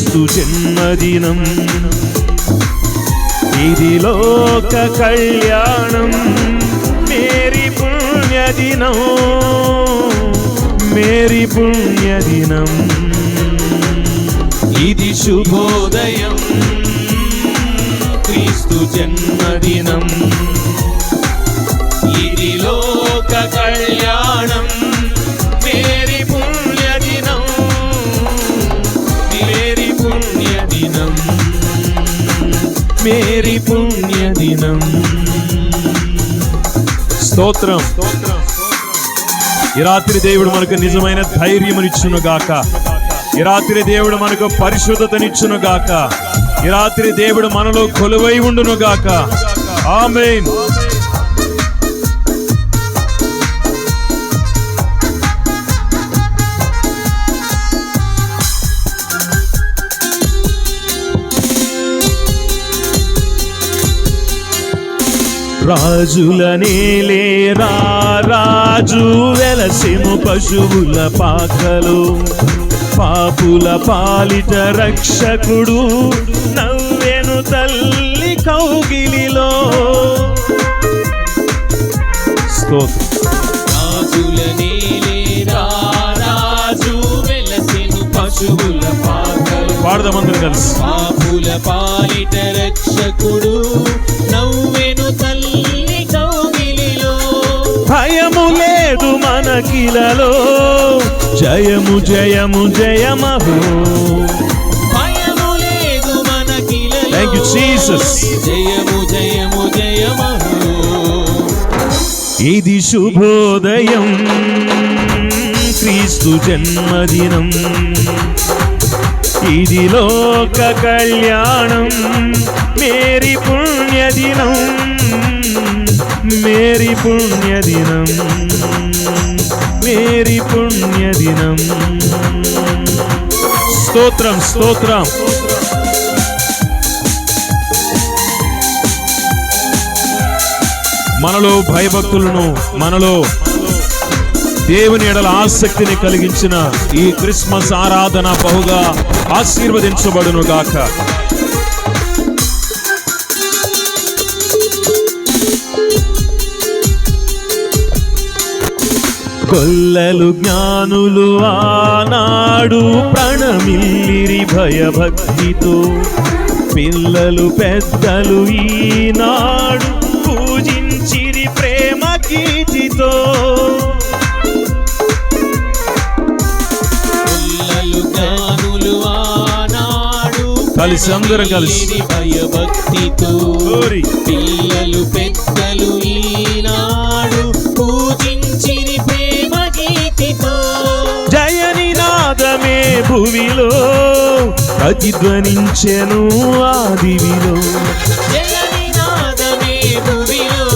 క్రీస్తు జన్మదినం, ఇది లోక కళ్యాణం. మేరీ పుణ్యదినం, మేరీ పుణ్యదినం, ఇది శుభోదయం, క్రీస్తు జన్మదినం, ఇది లోక కళ్యాణం. మేరీ పుణ్యదినం, మేరీ పుణ్యదినం, మేరీ పుణ్యదినం. స్తోత్రం. ఈ రాత్రి దేవుడు మనకు నిజమైన ధైర్యమునిచ్చును గాక. ఈ రాత్రి దేవుడు మనకు పరిశుద్ధతనిచ్చును గాక. ఈ రాత్రి దేవుడు మనలో కొలువై ఉండును గాక. ఆమేన్. రాజుల నేలేరా రాజు వెలసెను పశువుల పాకలో, పాపుల పాలిట రక్షకుడు నవ్వెను తల్లి కౌగిలిలో. రాజుల నేలేరా రాజు వెలసెను పశువుల పాకలో, పాడదామందరం కలిసి. పాపుల పాలిట రక్షకుడు నవ్వెను తల్లి కౌగిలిలో. భయము లేదు మనకిలలో, జయము జయము జయమహో. భయము లేదు మనకిలలో, థాంక్ యూ జీసస్. జయము జయము జయమహో. ఇది శుభోదయం, క్రీస్తు జన్మదినం, ఇది లోక కళ్యాణం. మేరీ పుణ్యదినం, మేరీ పుణ్యదినం, మేరీ పుణ్యదినం. స్తోత్రం, స్తోత్రం. మనలో భయభక్తులను, మనలో దేవుని ఎడల ఆసక్తిని కలిగించిన ఈ క్రిస్మస్ ఆరాధన బహుగా ఆశీర్వదించబడును గాక. గొల్లలు జ్ఞానులు ఆనాడు ప్రణమిల్లిరి భయభక్తితో, పిల్లలు పెద్దలు ఈనాడు పూజించిరి ప్రేమ గీతితో. కలిసి అందరం కలిసి భయభక్తితో, పిల్లలు పెద్దలు ఈనాడు పూజించిరి ప్రేమ గీతితో. జయ నినాదమే భూమిలో ప్రతిధ్వనించెను ఆదివిలో. జయ నినాదమే భూమిలో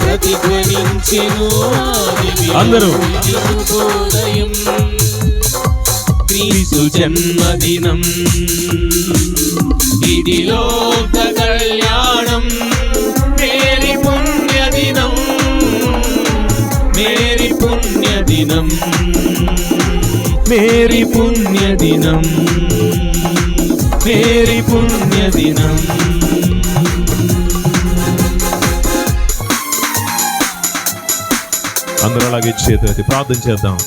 ప్రతిధ్వనించెను ఆదివిలో. అందరూ క్రీస్తు జన్మదినం, ఇది లోక కళ్యాణం. మేరీ పుణ్యదినం, మేరీ పుణ్యదినం, మేరీ పుణ్యదినం, మేరీ పుణ్యదినం. అందరూ అలాగే చేతులెత్తి ప్రార్థన చేద్దాం.